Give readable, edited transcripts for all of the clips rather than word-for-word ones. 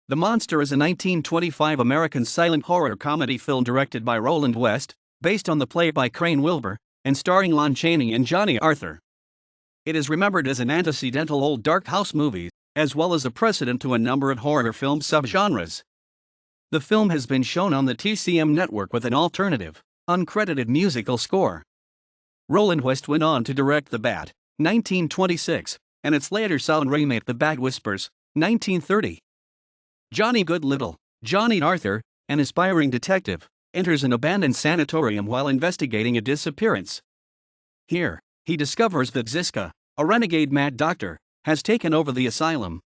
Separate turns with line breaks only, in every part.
The Monster is a 1925 American silent horror comedy film directed by Roland West, based on the play by Crane Wilbur, and starring Lon Chaney and Johnny Arthur. It is remembered as an antecedental old dark house movie, as well as a precedent to a number of horror film subgenres. The film has been shown on the TCM network with an alternative, uncredited musical score. Roland West went on to direct The Bat, 1926, and its later sound remake The Bag Whispers, 1930. Johnny Goodlittle, Johnny Arthur, an aspiring detective, enters an abandoned sanatorium while investigating a disappearance. Here, he discovers that Ziska, a renegade mad doctor, has taken over the asylum.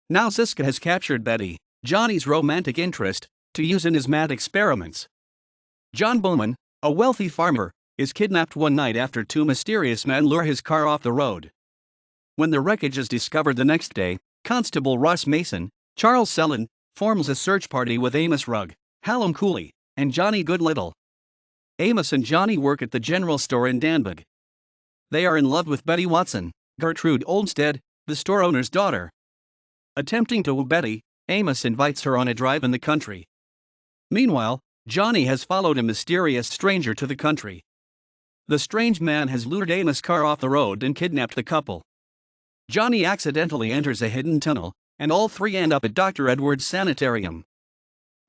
Now Ziska has captured Betty, Johnny's romantic interest, to use in his mad experiments. John Bowman, a wealthy farmer, is kidnapped one night after two mysterious men lure his car off the road. When the wreckage is discovered the next day, Constable Russ Mason, Charles Selin, forms a search party with Amos Rugg, Hallam Cooley, and Johnny Goodlittle. Amos and Johnny work at the general store in Danbury. They are in love with Betty Watson, Gertrude Olmsted, the store owner's daughter. Attempting to woo Betty, Amos invites her on a drive in the country. Meanwhile, Johnny has followed a mysterious stranger to the country. The strange man has lured Amos' car off the road and kidnapped the couple. Johnny accidentally enters a hidden tunnel, and all three end up at Dr. Edwards' sanitarium.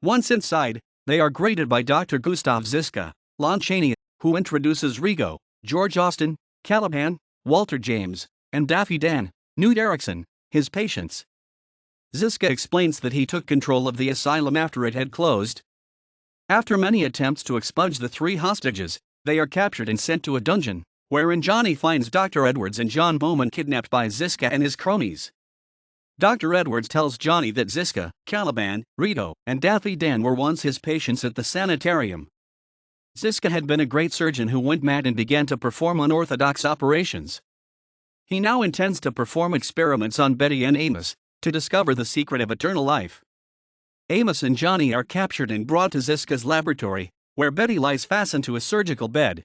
Once inside, they are greeted by Dr. Gustav Ziska, Lon Chaney, who introduces Rigo, George Austin, Caliban, Walter James, and Daffy Dan, Newt Erickson, his patients. Ziska explains that he took control of the asylum after it had closed. After many attempts to expunge the three hostages, they are captured and sent to a dungeon, wherein Johnny finds Dr. Edwards and John Bowman kidnapped by Ziska and his cronies. Dr. Edwards tells Johnny that Ziska, Caliban, Rito, and Daffy Dan were once his patients at the sanitarium. Ziska had been a great surgeon who went mad and began to perform unorthodox operations. He now intends to perform experiments on Betty and Amos, to discover the secret of eternal life. Amos and Johnny are captured and brought to Ziska's laboratory, where Betty lies fastened to a surgical bed.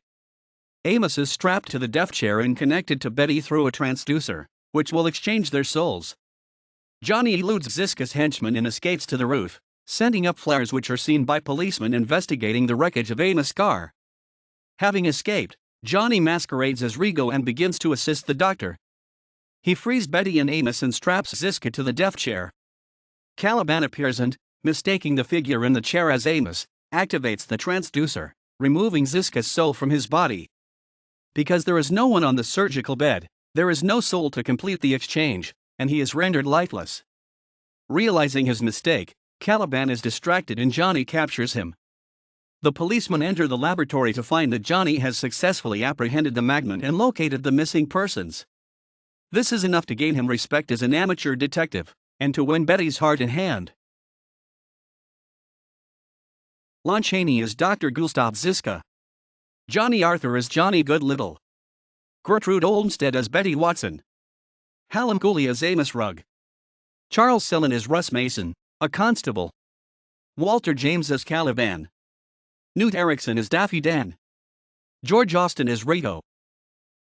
Amos is strapped to the death chair and connected to Betty through a transducer, which will exchange their souls. Johnny eludes Ziska's henchmen and escapes to the roof, sending up flares which are seen by policemen investigating the wreckage of Amos' car. Having escaped, Johnny masquerades as Rigo and begins to assist the doctor. He frees Betty and Amos and straps Ziska to the death chair. Caliban appears and, mistaking the figure in the chair as Amos, activates the transducer, removing Ziska's soul from his body. Because there is no one on the surgical bed, there is no soul to complete the exchange, and he is rendered lifeless. Realizing his mistake, Caliban is distracted and Johnny captures him. The policemen enter the laboratory to find that Johnny has successfully apprehended the magnet and located the missing persons. This is enough to gain him respect as an amateur detective, and to win Betty's heart and hand. Lon Chaney is Dr. Gustav Ziska. Johnny Arthur is Johnny Goodlittle. Gertrude Olmsted as Betty Watson. Hallam Cooley as Amos Rugg. Charles Selin as Russ Mason, a constable. Walter James as Caliban. Newt Erickson as Daffy Dan. George Austin as Rito.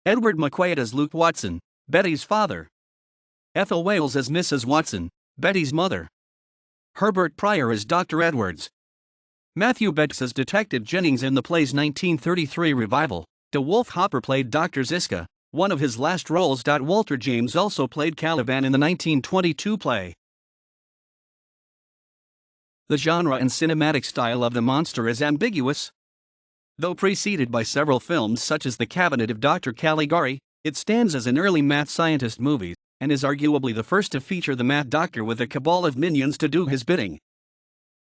Edward McQuaid as Luke Watson, Betty's father. Ethel Wales as Mrs. Watson, Betty's mother. Herbert Pryor as Dr. Edwards. Matthew Betts as Detective Jennings in the play's 1933 revival. DeWolf Hopper played Dr. Ziska, one of his last roles. Walter James also played Caliban in the 1922 play. The genre and cinematic style of The Monster is ambiguous. Though preceded by several films such as The Cabinet of Dr. Caligari, it stands as an early mad scientist movie, and is arguably the first to feature the mad doctor with a cabal of minions to do his bidding.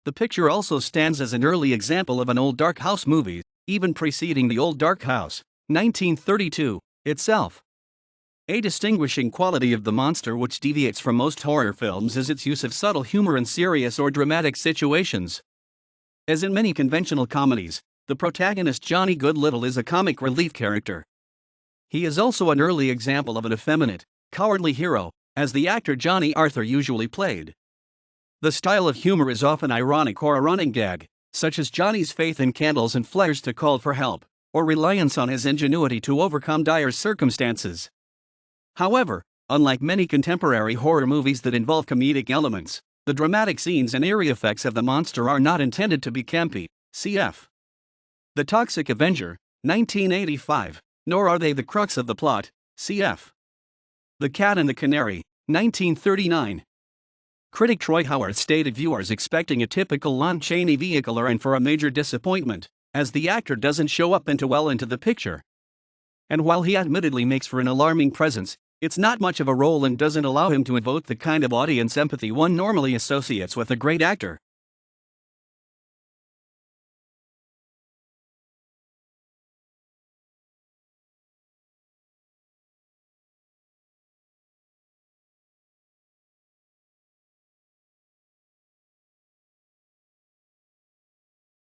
The picture also stands as an early example of an old dark house movie, even preceding The Old Dark House, 1932, itself. A distinguishing quality of The Monster which deviates from most horror films is its use of subtle humor in serious or dramatic situations. As in many conventional comedies, the protagonist Johnny Goodlittle is a comic relief character. He is also an early example of an effeminate, cowardly hero, as the actor Johnny Arthur usually played. The style of humor is often ironic or a running gag, such as Johnny's faith in candles and flares to call for help, or reliance on his ingenuity to overcome dire circumstances. However, unlike many contemporary horror movies that involve comedic elements, The dramatic scenes and eerie effects of the monster are not intended to be campy, cf. The Toxic Avenger, 1985, nor are they the crux of the plot, cf. The Cat and the Canary, 1939. Critic Troy Howard stated viewers expecting a typical Lon Chaney vehicle are in for a major disappointment, as the actor doesn't show up into the picture. And while he admittedly makes for an alarming presence, it's not much of a role and doesn't allow him to evoke the kind of audience empathy one normally associates with a great actor.